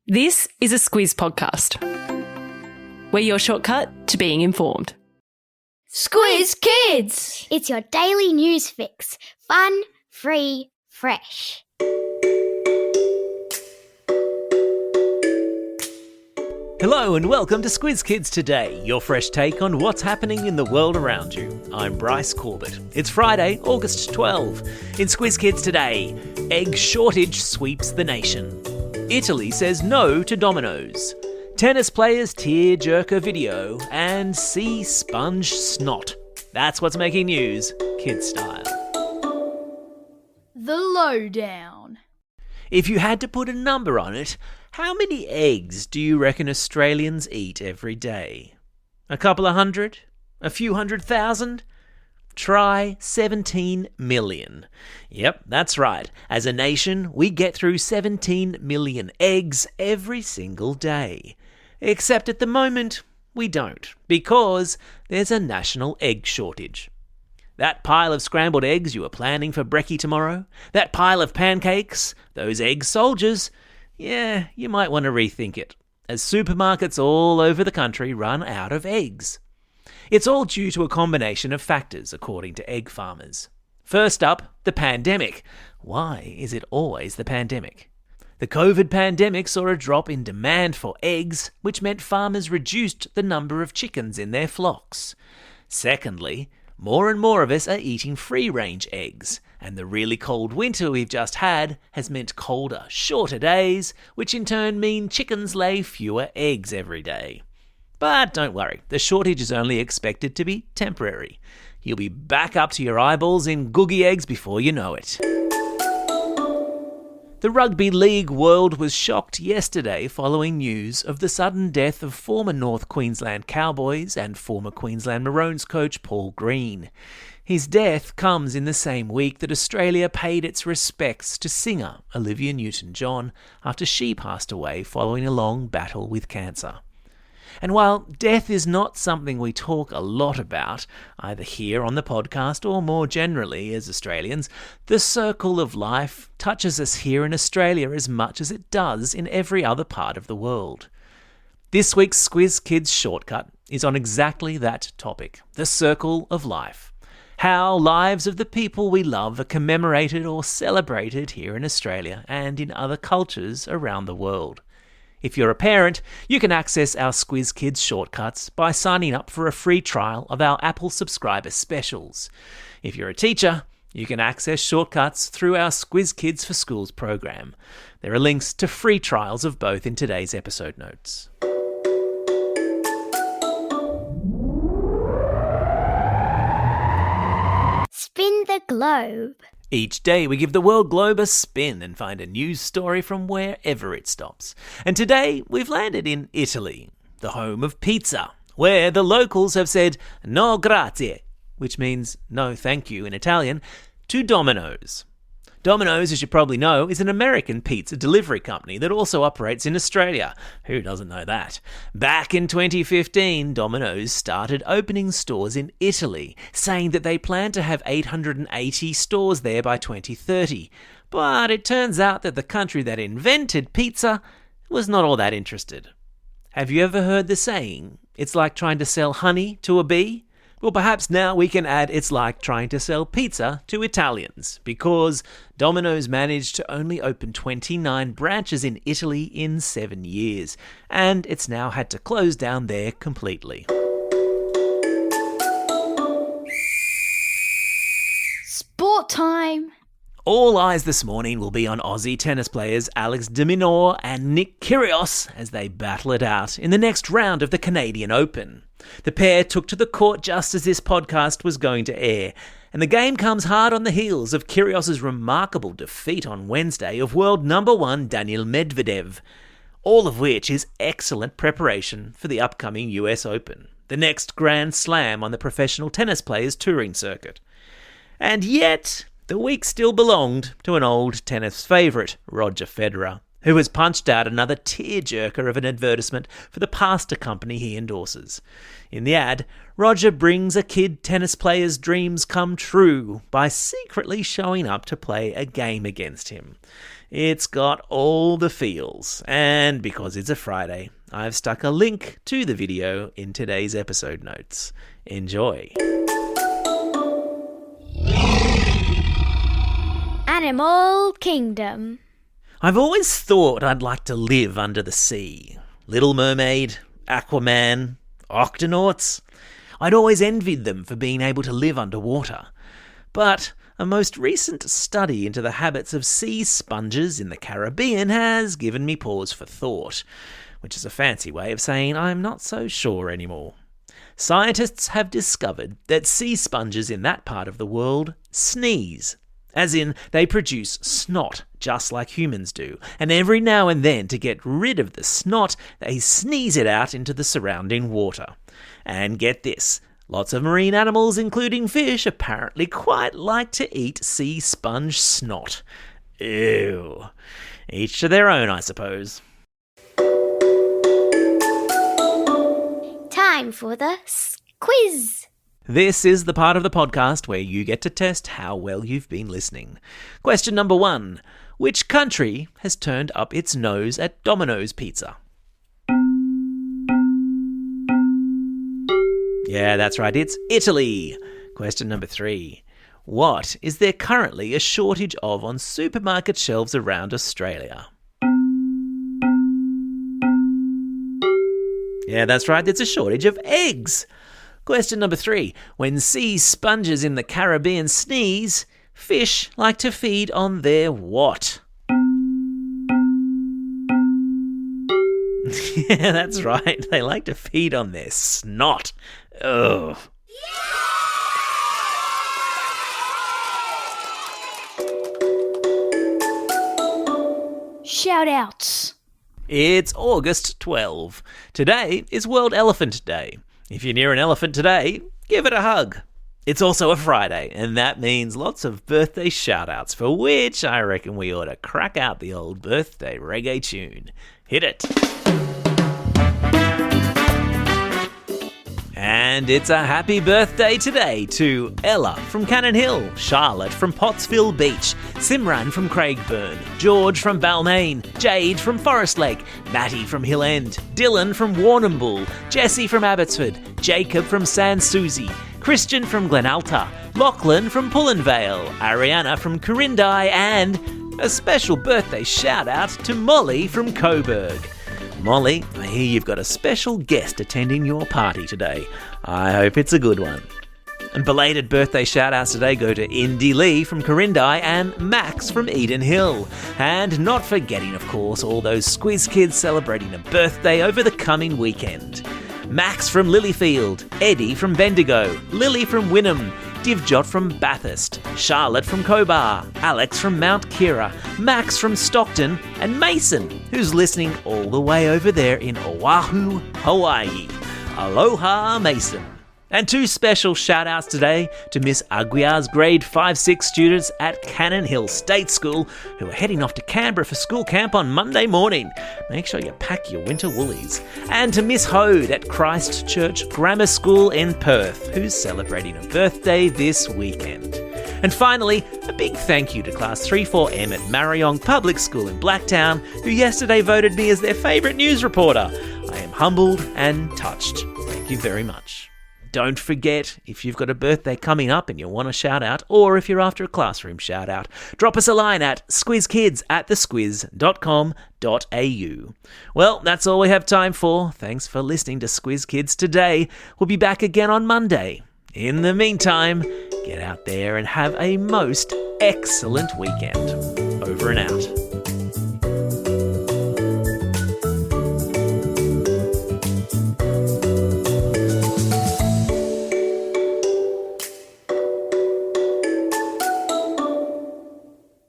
This is a Squiz podcast. We're your shortcut to being informed. Squiz Kids! It's your daily news fix. Fun, free, fresh. Hello and welcome to Squiz Kids Today, your fresh take on what's happening in the world around you. I'm Bryce Corbett. It's Friday, August 12. In Squiz Kids Today, egg shortage sweeps the nation. Italy says no to Dominos. Tennis players tear-jerker video and see sponge snot. That's what's making news, kid style. The lowdown. If you had to put a number on it, how many eggs do you reckon Australians eat every day? A couple of hundred? A few 100,000? Try 17 million. Yep, that's right. As a nation, we get through 17 million eggs every single day. Except at the moment, we don't, because there's a national egg shortage. That pile of scrambled eggs you were planning for brekkie tomorrow, that pile of pancakes, those egg soldiers, yeah, you might want to rethink it, as supermarkets all over the country run out of eggs. It's all due to a combination of factors, according to egg farmers. First up, the pandemic. Why is it always the pandemic? The COVID pandemic saw a drop in demand for eggs, which meant farmers reduced the number of chickens in their flocks. Secondly, more and more of us are eating free-range eggs, and the really cold winter we've just had has meant colder, shorter days, which in turn mean chickens lay fewer eggs every day. But don't worry, the shortage is only expected to be temporary. You'll be back up to your eyeballs in googie eggs before you know it. The rugby league world was shocked yesterday following news of the sudden death of former North Queensland Cowboys and former Queensland Maroons coach Paul Green. His death comes in the same week that Australia paid its respects to singer Olivia Newton-John after she passed away following a long battle with cancer. And while death is not something we talk a lot about, either here on the podcast or more generally as Australians, the circle of life touches us here in Australia as much as it does in every other part of the world. This week's Squiz Kids shortcut is on exactly that topic, the circle of life. How lives of the people we love are commemorated or celebrated here in Australia and in other cultures around the world. If you're a parent, you can access our Squiz Kids shortcuts by signing up for a free trial of our Apple subscriber specials. If you're a teacher, you can access shortcuts through our Squiz Kids for Schools program. There are links to free trials of both in today's episode notes. Spin the globe. Each day we give the world globe a spin and find a news story from wherever it stops. And today we've landed in Italy, the home of pizza, where the locals have said no grazie, which means no thank you in Italian, to Dominos. Dominos, as you probably know, is an American pizza delivery company that also operates in Australia. Who doesn't know that? Back in 2015, Dominos started opening stores in Italy, saying that they plan to have 880 stores there by 2030. But it turns out that the country that invented pizza was not all that interested. Have you ever heard the saying, it's like trying to sell honey to a bee? Well, perhaps now we can add it's like trying to sell pizza to Italians, because Domino's managed to only open 29 branches in Italy in 7 years, and it's now had to close down there completely. Sport time. All eyes this morning will be on Aussie tennis players Alex de Minaur and Nick Kyrgios as they battle it out in the next round of the Canadian Open. The pair took to the court just as this podcast was going to air, and the game comes hard on the heels of Kyrgios' remarkable defeat on Wednesday of world number 1 Daniil Medvedev, all of which is excellent preparation for the upcoming US Open, the next Grand Slam on the professional tennis players' touring circuit. And yet, the week still belonged to an old tennis favourite, Roger Federer, who has punched out another tearjerker of an advertisement for the pasta company he endorses. In the ad, Roger brings a kid tennis player's dreams come true by secretly showing up to play a game against him. It's got all the feels, and because it's a Friday, I've stuck a link to the video in today's episode notes. Enjoy. Animal Kingdom. I've always thought I'd like to live under the sea. Little Mermaid, Aquaman, Octonauts. I'd always envied them for being able to live underwater. But a most recent study into the habits of sea sponges in the Caribbean has given me pause for thought, which is a fancy way of saying I'm not so sure anymore. Scientists have discovered that sea sponges in that part of the world sneeze. As in, they produce snot, just like humans do, and every now and then, to get rid of the snot, they sneeze it out into the surrounding water. And get this, lots of marine animals, including fish, apparently quite like to eat sea sponge snot. Ew. Each to their own, I suppose. Time for the Squiz. This is the part of the podcast where you get to test how well you've been listening. Question number 1. Which country has turned up its nose at Domino's pizza? Yeah, that's right, it's Italy. Question number 3. What is there currently a shortage of on supermarket shelves around Australia? Yeah, that's right, it's a shortage of eggs. Question number 3. When sea sponges in the Caribbean sneeze, fish like to feed on their what? Yeah, that's right. They like to feed on their snot. Ugh. Shout outs. It's August 12. Today is World Elephant Day. If you're near an elephant today, give it a hug. It's also a Friday, and that means lots of birthday shout-outs, for which I reckon we ought to crack out the old birthday reggae tune. Hit it. And it's a happy birthday today to Ella from Cannon Hill, Charlotte from Pottsville Beach, Simran from Craigburn, George from Balmain, Jade from Forest Lake, Matty from Hill End, Dylan from Warrnambool, Jesse from Abbotsford, Jacob from San Susie, Christian from Glenalta, Lachlan from Pullenvale, Ariana from Corindai, and a special birthday shout out to Molly from Coburg. Molly, I hear you've got a special guest attending your party today. I hope it's a good one. And belated birthday shout-outs today go to Indy Lee from Corindai and Max from Eden Hill. And not forgetting, of course, all those Squiz Kids celebrating a birthday over the coming weekend. Max from Lilyfield, Eddie from Bendigo, Lily from Wynnum, Divjot from Bathurst, Charlotte from Cobar, Alex from Mount Kira, Max from Stockton, and Mason, who's listening all the way over there in Oahu, Hawaii. Aloha, Mason. And 2 special shout-outs today to Miss Aguiar's grade 5-6 students at Cannon Hill State School who are heading off to Canberra for school camp on Monday morning. Make sure you pack your winter woolies. And to Miss Hode at Christ Church Grammar School in Perth, who's celebrating a birthday this weekend. And finally, a big thank you to Class 3-4M at Mariong Public School in Blacktown, who yesterday voted me as their favourite news reporter. I am humbled and touched. Thank you very much. Don't forget, if you've got a birthday coming up and you want a shout out, or if you're after a classroom shout out, drop us a line at squizkids@thesquiz.com.au. Well, that's all we have time for. Thanks for listening to Squiz Kids today. We'll be back again on Monday. In the meantime, get out there and have a most excellent weekend. Over and out.